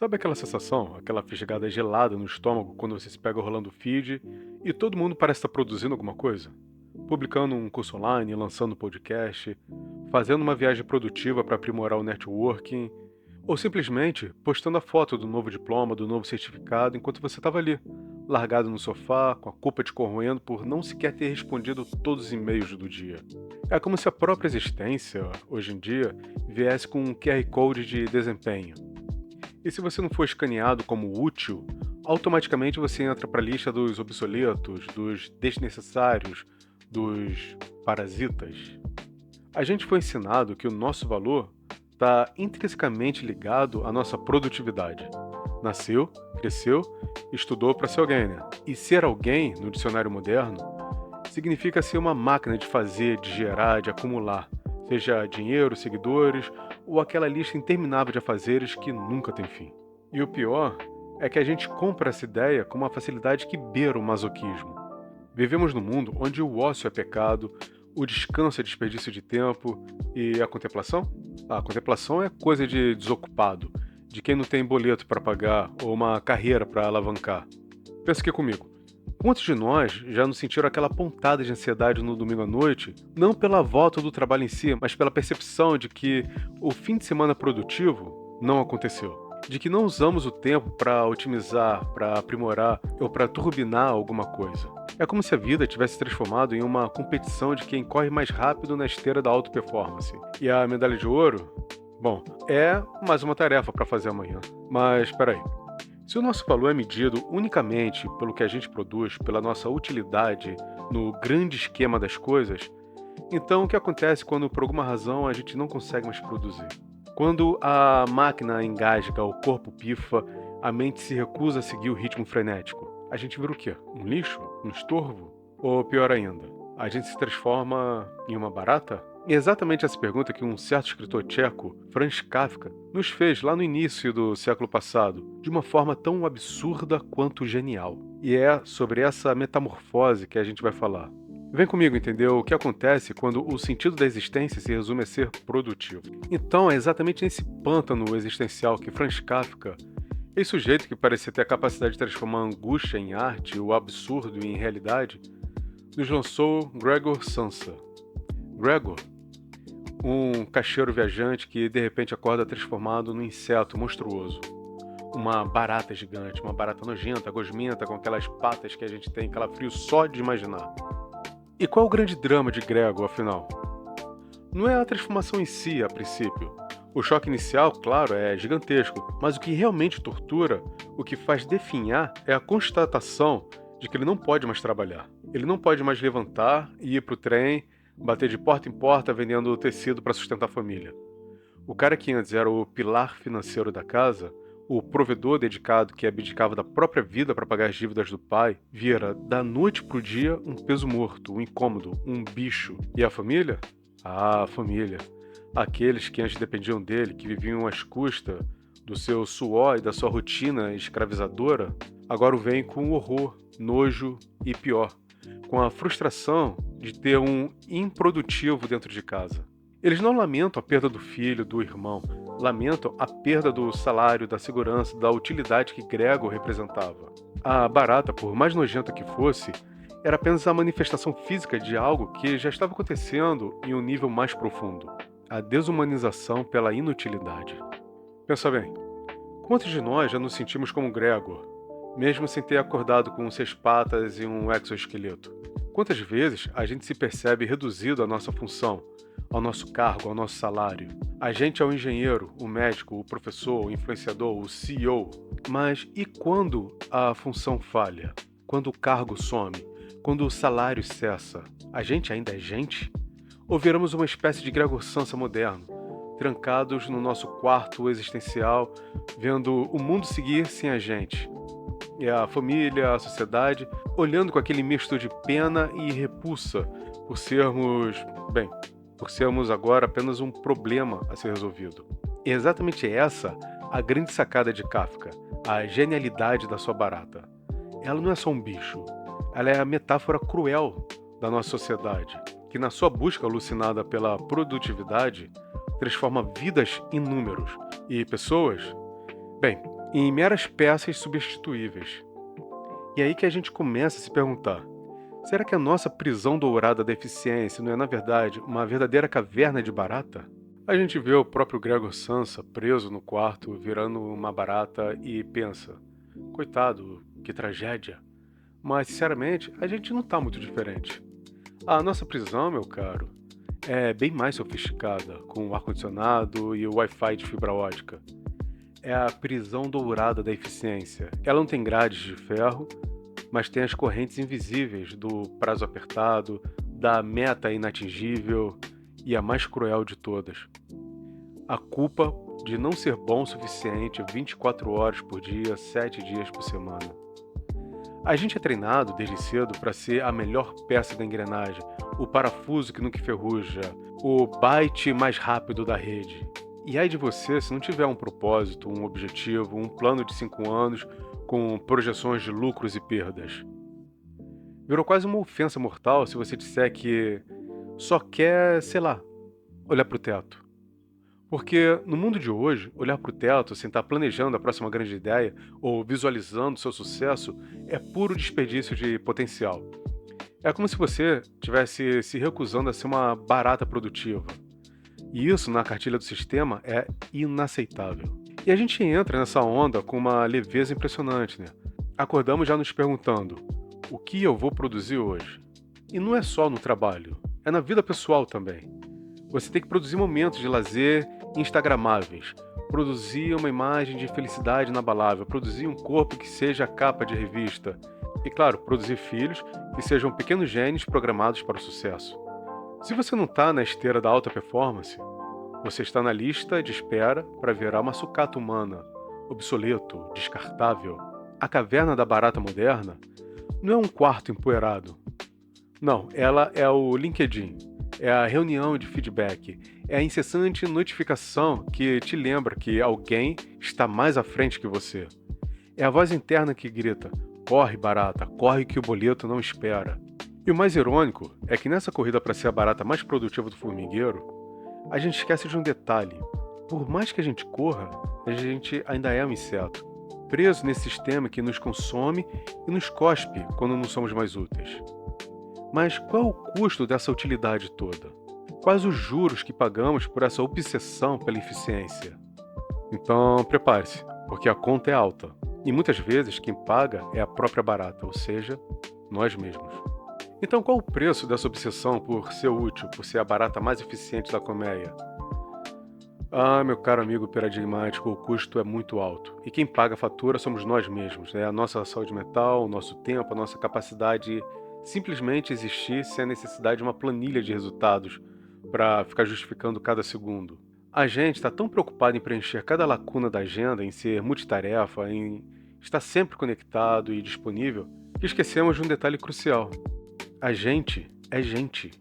Sabe aquela sensação, aquela fisgada gelada no estômago quando você se pega rolando o feed e todo mundo parece estar produzindo alguma coisa? Publicando um curso online, lançando um podcast, fazendo uma viagem produtiva para aprimorar o networking, ou simplesmente postando a foto do novo diploma, do novo certificado, enquanto você estava ali, largado no sofá, com a culpa te corroendo por não sequer ter respondido todos os e-mails do dia. É como se a própria existência, hoje em dia, viesse com um QR Code de desempenho. E se você não for escaneado como útil, automaticamente você entra para a lista dos obsoletos, dos desnecessários, dos parasitas. A gente foi ensinado que o nosso valor está intrinsecamente ligado à nossa produtividade. Nasceu, cresceu, estudou para ser alguém, né? E ser alguém, no dicionário moderno, significa ser uma máquina de fazer, de gerar, de acumular, seja dinheiro, seguidores ou aquela lista interminável de afazeres que nunca tem fim. E o pior é que a gente compra essa ideia com uma facilidade que beira o masoquismo. Vivemos num mundo onde o ócio é pecado, o descanso é desperdício de tempo e a contemplação? A contemplação é coisa de desocupado, de quem não tem boleto para pagar ou uma carreira para alavancar. Pensa aqui comigo. Quantos de nós já nos sentiram aquela pontada de ansiedade no domingo à noite, não pela volta do trabalho em si, mas pela percepção de que o fim de semana produtivo não aconteceu? De que não usamos o tempo para otimizar, para aprimorar ou para turbinar alguma coisa? É como se a vida tivesse se transformado em uma competição de quem corre mais rápido na esteira da alta performance. E a medalha de ouro? Bom, é mais uma tarefa para fazer amanhã. Mas espera aí. Se o nosso valor é medido unicamente pelo que a gente produz, pela nossa utilidade no grande esquema das coisas, então o que acontece quando por alguma razão a gente não consegue mais produzir? Quando a máquina engasga, o corpo pifa, a mente se recusa a seguir o ritmo frenético, a gente vira o quê? Um lixo? Um estorvo? Ou pior ainda, a gente se transforma em uma barata? E é exatamente essa pergunta que um certo escritor tcheco, Franz Kafka, nos fez lá no início do século passado, de uma forma tão absurda quanto genial. E é sobre essa metamorfose que a gente vai falar. Vem comigo entender o que acontece quando o sentido da existência se resume a ser produtivo. Então é exatamente nesse pântano existencial que Franz Kafka, esse sujeito que parecia ter a capacidade de transformar a angústia em arte, o absurdo em realidade, nos lançou Gregor Samsa. Gregor, um caixeiro viajante que de repente acorda transformado num inseto monstruoso. Uma barata gigante, uma barata nojenta, gosmenta, com aquelas patas que a gente tem calafrio só de imaginar. E qual é o grande drama de Gregor, afinal? Não é a transformação em si, a princípio. O choque inicial, claro, é gigantesco, mas o que realmente tortura, o que faz definhar, é a constatação de que ele não pode mais trabalhar. Ele não pode mais levantar e ir para o trem, bater de porta em porta vendendo tecido para sustentar a família. O cara que antes era o pilar financeiro da casa, o provedor dedicado que abdicava da própria vida para pagar as dívidas do pai, vira, da noite pro dia, um peso morto, um incômodo, um bicho. E a família? Ah, a família. Aqueles que antes dependiam dele, que viviam às custas do seu suor e da sua rotina escravizadora, agora o veem com horror, nojo e pior, com a frustração de ter um improdutivo dentro de casa. Eles não lamentam a perda do filho, do irmão, lamentam a perda do salário, da segurança, da utilidade que Gregor representava. A barata, por mais nojenta que fosse, era apenas a manifestação física de algo que já estava acontecendo em um nível mais profundo. A desumanização pela inutilidade. Pensa bem, quantos de nós já nos sentimos como Gregor, mesmo sem ter acordado com 6 patas e um exoesqueleto? Quantas vezes a gente se percebe reduzido à nossa função, ao nosso cargo, ao nosso salário? A gente é o engenheiro, o médico, o professor, o influenciador, o CEO. Mas e quando a função falha? Quando o cargo some? Quando o salário cessa? A gente ainda é gente? Ou viramos uma espécie de Gregor Samsa moderno, trancados no nosso quarto existencial, vendo o mundo seguir sem a gente? E a família, a sociedade, olhando com aquele misto de pena e repulsa por sermos, bem, por sermos agora apenas um problema a ser resolvido. E é exatamente essa a grande sacada de Kafka, a genialidade da sua barata. Ela não é só um bicho, ela é a metáfora cruel da nossa sociedade, que na sua busca alucinada pela produtividade, transforma vidas em números e pessoas, bem, em meras peças substituíveis. E é aí que a gente começa a se perguntar: será que a nossa prisão dourada da eficiência não é, na verdade, uma verdadeira caverna de barata? A gente vê o próprio Gregor Samsa preso no quarto, virando uma barata e pensa: coitado, que tragédia. Mas, sinceramente, a gente não está muito diferente. A nossa prisão, meu caro, é bem mais sofisticada, com o ar-condicionado e o Wi-Fi de fibra ótica. É a prisão dourada da eficiência. Ela não tem grades de ferro, mas tem as correntes invisíveis do prazo apertado, da meta inatingível e a mais cruel de todas: a culpa de não ser bom o suficiente 24 horas por dia, 7 dias por semana. A gente é treinado desde cedo para ser a melhor peça da engrenagem, o parafuso que nunca enferruja, o byte mais rápido da rede. E ai de você se não tiver um propósito, um objetivo, um plano de 5 anos com projeções de lucros e perdas. Virou quase uma ofensa mortal se você disser que só quer, sei lá, olhar para o teto. Porque no mundo de hoje, olhar para o teto sem estar planejando a próxima grande ideia ou visualizando seu sucesso é puro desperdício de potencial. É como se você estivesse se recusando a ser uma barata produtiva. E isso, na cartilha do sistema, é inaceitável. E a gente entra nessa onda com uma leveza impressionante, né? Acordamos já nos perguntando: o que eu vou produzir hoje? E não é só no trabalho, é na vida pessoal também. Você tem que produzir momentos de lazer instagramáveis, produzir uma imagem de felicidade inabalável, produzir um corpo que seja a capa de revista e, claro, produzir filhos que sejam pequenos gênios programados para o sucesso. Se você não está na esteira da alta performance, você está na lista de espera para virar uma sucata humana, obsoleto, descartável. A caverna da barata moderna não é um quarto empoeirado. Não, ela é o LinkedIn, é a reunião de feedback, é a incessante notificação que te lembra que alguém está mais à frente que você. É a voz interna que grita: corre, barata, corre que o boleto não espera. E o mais irônico é que nessa corrida para ser a barata mais produtiva do formigueiro, a gente esquece de um detalhe: por mais que a gente corra, a gente ainda é um inseto, preso nesse sistema que nos consome e nos cospe quando não somos mais úteis. Mas qual é o custo dessa utilidade toda? Quais os juros que pagamos por essa obsessão pela eficiência? Então, prepare-se, porque a conta é alta. E muitas vezes quem paga é a própria barata, ou seja, nós mesmos. Então, qual o preço dessa obsessão por ser útil, por ser a barata mais eficiente da colmeia? Ah, meu caro amigo paradigmático, o custo é muito alto. E quem paga a fatura somos nós mesmos. É a nossa saúde mental, o nosso tempo, a nossa capacidade de simplesmente existir sem a necessidade de uma planilha de resultados para ficar justificando cada segundo. A gente está tão preocupado em preencher cada lacuna da agenda, em ser multitarefa, em estar sempre conectado e disponível, que esquecemos de um detalhe crucial: a gente é gente.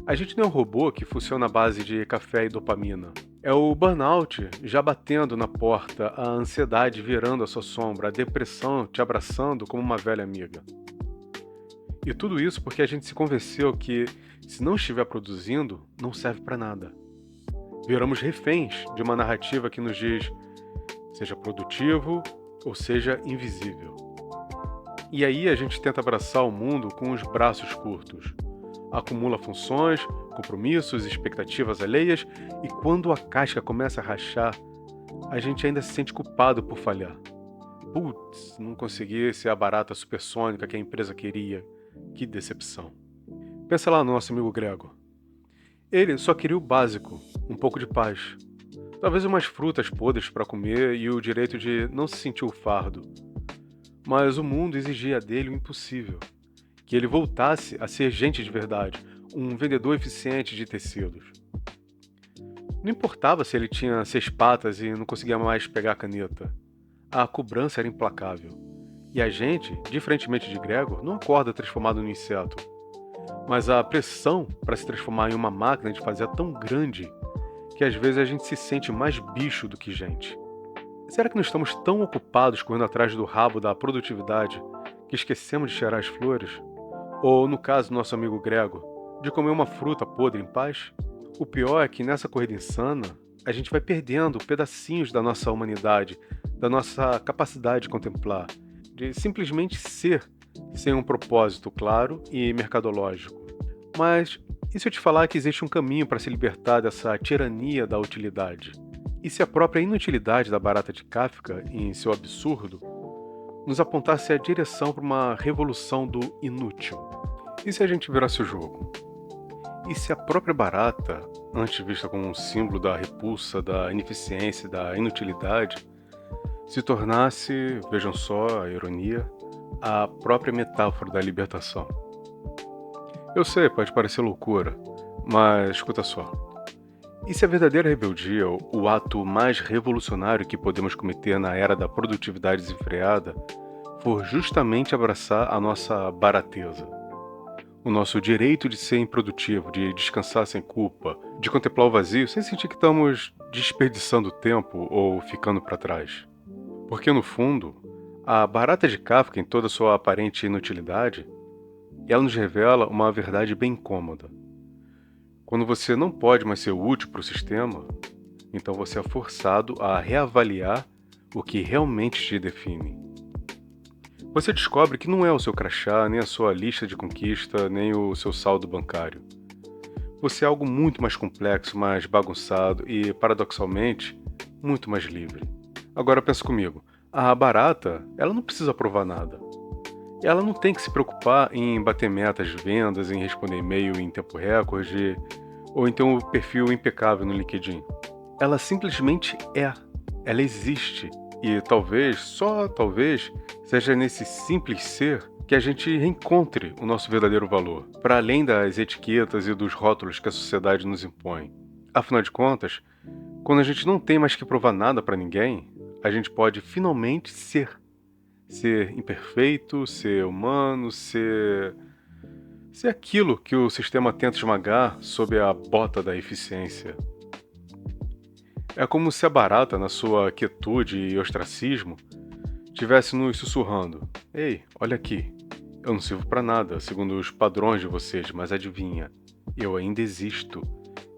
A gente não é um robô que funciona à base de café e dopamina. É o burnout já batendo na porta, a ansiedade virando a sua sombra, a depressão te abraçando como uma velha amiga. E tudo isso porque a gente se convenceu que, se não estiver produzindo, não serve para nada. Viramos reféns de uma narrativa que nos diz: seja produtivo ou seja invisível. E aí a gente tenta abraçar o mundo com os braços curtos. Acumula funções, compromissos, expectativas alheias, e quando a casca começa a rachar, a gente ainda se sente culpado por falhar. Putz, não consegui ser a barata supersônica que a empresa queria. Que decepção. Pensa lá no nosso amigo Gregor. Ele só queria o básico, um pouco de paz. Talvez umas frutas podres para comer e o direito de não se sentir o fardo. Mas o mundo exigia dele o impossível: que ele voltasse a ser gente de verdade, um vendedor eficiente de tecidos. Não importava se ele tinha 6 patas e não conseguia mais pegar a caneta. A cobrança era implacável. E a gente, diferentemente de Gregor, não acorda transformado num inseto. Mas a pressão para se transformar em uma máquina de fazer é tão grande que às vezes a gente se sente mais bicho do que gente. Será que não estamos tão ocupados correndo atrás do rabo da produtividade que esquecemos de cheirar as flores? Ou, no caso do nosso amigo Gregor, de comer uma fruta podre em paz? O pior é que nessa corrida insana, a gente vai perdendo pedacinhos da nossa humanidade, da nossa capacidade de contemplar, de simplesmente ser, sem um propósito claro e mercadológico. Mas e se eu te falar que existe um caminho para se libertar dessa tirania da utilidade? E se a própria inutilidade da barata de Kafka, em seu absurdo, nos apontasse a direção para uma revolução do inútil? E se a gente virasse o jogo? E se a própria barata, antes vista como um símbolo da repulsa, da ineficiência, da inutilidade, se tornasse, vejam só a ironia, a própria metáfora da libertação? Eu sei, pode parecer loucura, mas escuta só. E se a verdadeira rebeldia, o ato mais revolucionário que podemos cometer na era da produtividade desenfreada, for justamente abraçar a nossa barateza? O nosso direito de ser improdutivo, de descansar sem culpa, de contemplar o vazio sem sentir que estamos desperdiçando tempo ou ficando para trás. Porque, no fundo, a barata de Kafka, em toda sua aparente inutilidade, ela nos revela uma verdade bem cômoda. Quando você não pode mais ser útil para o sistema, então você é forçado a reavaliar o que realmente te define. Você descobre que não é o seu crachá, nem a sua lista de conquista, nem o seu saldo bancário. Você é algo muito mais complexo, mais bagunçado e, paradoxalmente, muito mais livre. Agora pensa comigo, a barata, ela não precisa provar nada. Ela não tem que se preocupar em bater metas de vendas, em responder e-mail em tempo recorde, ou em ter um perfil impecável no LinkedIn. Ela simplesmente é. Ela existe. E talvez, só talvez, seja nesse simples ser que a gente reencontre o nosso verdadeiro valor, para além das etiquetas e dos rótulos que a sociedade nos impõe. Afinal de contas, quando a gente não tem mais que provar nada para ninguém, a gente pode finalmente ser. Ser imperfeito, ser humano, ser aquilo que o sistema tenta esmagar sob a bota da eficiência. É como se a barata, na sua quietude e ostracismo, estivesse nos sussurrando: Ei, olha aqui, eu não sirvo para nada, segundo os padrões de vocês, mas adivinha, eu ainda existo.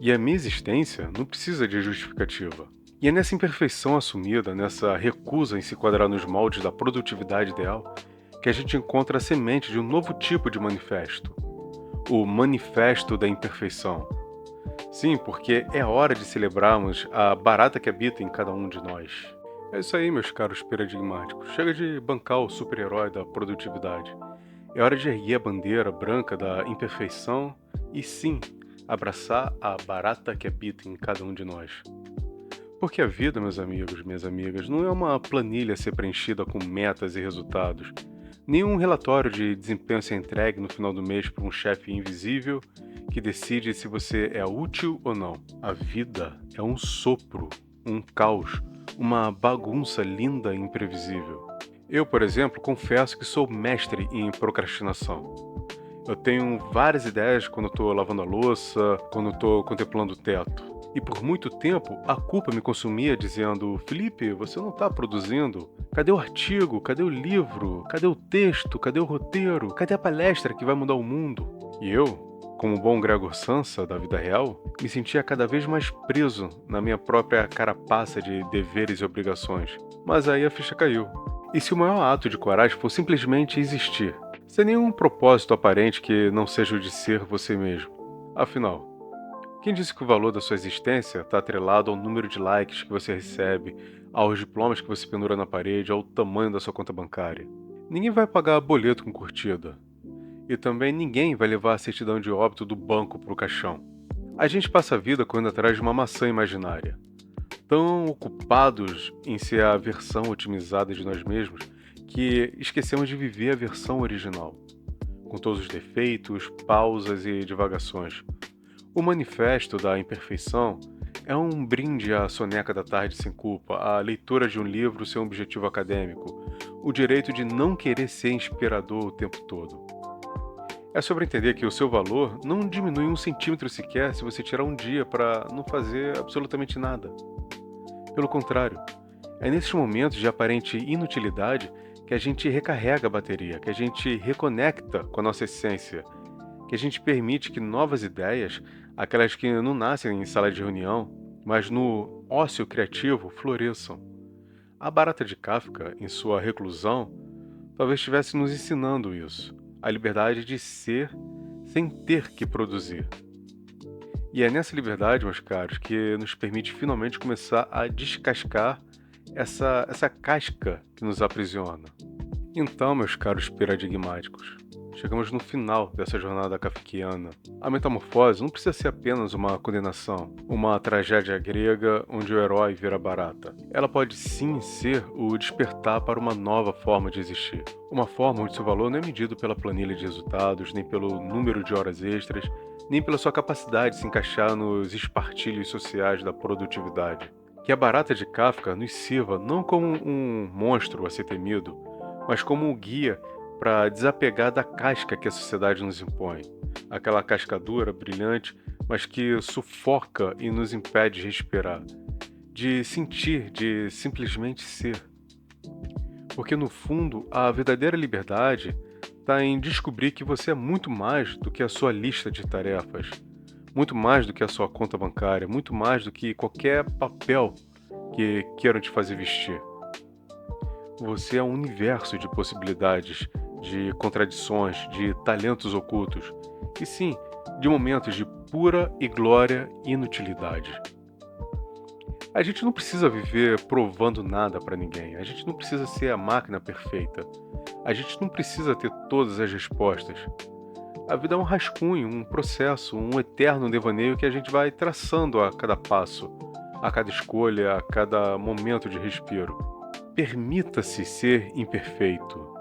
E a minha existência não precisa de justificativa. E é nessa imperfeição assumida, nessa recusa em se quadrar nos moldes da produtividade ideal, que a gente encontra a semente de um novo tipo de manifesto. O manifesto da imperfeição. Sim, porque é hora de celebrarmos a barata que habita em cada um de nós. É isso aí, meus caros paradigmáticos. Chega de bancar o super-herói da produtividade. É hora de erguer a bandeira branca da imperfeição e, sim, abraçar a barata que habita em cada um de nós. Porque a vida, meus amigos, minhas amigas, não é uma planilha a ser preenchida com metas e resultados. Nenhum relatório de desempenho ser entregue no final do mês por um chefe invisível que decide se você é útil ou não. A vida é um sopro, um caos, uma bagunça linda e imprevisível. Eu, por exemplo, confesso que sou mestre em procrastinação. Eu tenho várias ideias quando estou lavando a louça, quando estou contemplando o teto. E por muito tempo, a culpa me consumia dizendo: Felipe, você não está produzindo? Cadê o artigo? Cadê o livro? Cadê o texto? Cadê o roteiro? Cadê a palestra que vai mudar o mundo? E eu, como bom Gregor Samsa da vida real, me sentia cada vez mais preso na minha própria carapaça de deveres e obrigações. Mas aí a ficha caiu. E se o maior ato de coragem for simplesmente existir, sem nenhum propósito aparente que não seja o de ser você mesmo? Afinal, quem disse que o valor da sua existência está atrelado ao número de likes que você recebe, aos diplomas que você pendura na parede, ao tamanho da sua conta bancária? Ninguém vai pagar boleto com curtida. E também ninguém vai levar a certidão de óbito do banco para o caixão. A gente passa a vida correndo atrás de uma maçã imaginária. Tão ocupados em ser a versão otimizada de nós mesmos que esquecemos de viver a versão original, com todos os defeitos, pausas e divagações. O manifesto da imperfeição é um brinde à soneca da tarde sem culpa, à leitura de um livro sem objetivo acadêmico, o direito de não querer ser inspirador o tempo todo. É sobre entender que o seu valor não diminui 1 centímetro sequer se você tirar um dia para não fazer absolutamente nada. Pelo contrário, é nesses momentos de aparente inutilidade que a gente recarrega a bateria, que a gente reconecta com a nossa essência, que a gente permite que novas ideias, aquelas que não nascem em sala de reunião, mas no ócio criativo, floresçam. A barata de Kafka, em sua reclusão, talvez estivesse nos ensinando isso, a liberdade de ser sem ter que produzir. E é nessa liberdade, meus caros, que nos permite finalmente começar a descascar essa casca que nos aprisiona. Então, meus caros paradigmáticos, chegamos no final dessa jornada kafkiana. A metamorfose não precisa ser apenas uma condenação, uma tragédia grega onde o herói vira barata. Ela pode sim ser o despertar para uma nova forma de existir. Uma forma onde seu valor não é medido pela planilha de resultados, nem pelo número de horas extras, nem pela sua capacidade de se encaixar nos espartilhos sociais da produtividade. Que a barata de Kafka nos sirva não como um monstro a ser temido, mas como um guia para desapegar da casca que a sociedade nos impõe. Aquela casca dura, brilhante, mas que sufoca e nos impede de respirar, de sentir, de simplesmente ser. Porque no fundo, a verdadeira liberdade está em descobrir que você é muito mais do que a sua lista de tarefas, muito mais do que a sua conta bancária, muito mais do que qualquer papel que queiram te fazer vestir. Você é um universo de possibilidades, de contradições, de talentos ocultos, e sim, de momentos de pura e glória inutilidade. A gente não precisa viver provando nada para ninguém, a gente não precisa ser a máquina perfeita, a gente não precisa ter todas as respostas. A vida é um rascunho, um processo, um eterno devaneio que a gente vai traçando a cada passo, a cada escolha, a cada momento de respiro. Permita-se ser imperfeito.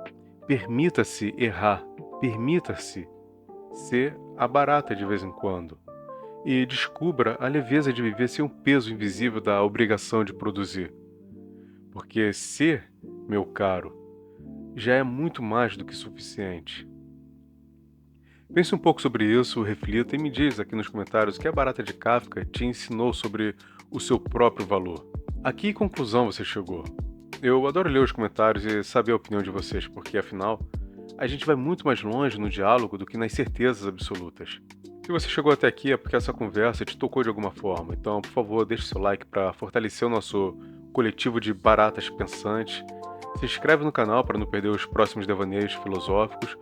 Permita-se errar. Permita-se ser a barata de vez em quando. E descubra a leveza de viver sem o peso invisível da obrigação de produzir. Porque ser, meu caro, já é muito mais do que suficiente. Pense um pouco sobre isso, reflita e me diz aqui nos comentários o que a barata de Kafka te ensinou sobre o seu próprio valor. A que conclusão você chegou? Eu adoro ler os comentários e saber a opinião de vocês, porque afinal, a gente vai muito mais longe no diálogo do que nas certezas absolutas. Se você chegou até aqui é porque essa conversa te tocou de alguma forma, então, por favor, deixe seu like para fortalecer o nosso coletivo de baratas pensantes. Se inscreve no canal para não perder os próximos devaneios filosóficos.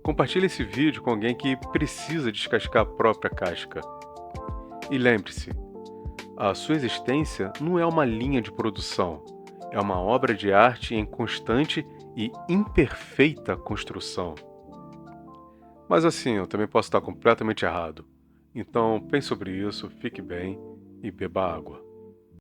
Compartilhe esse vídeo com alguém que precisa descascar a própria casca. E lembre-se, a sua existência não é uma linha de produção. É uma obra de arte em constante e imperfeita construção. Mas assim, eu também posso estar completamente errado. Então pense sobre isso, fique bem e beba água.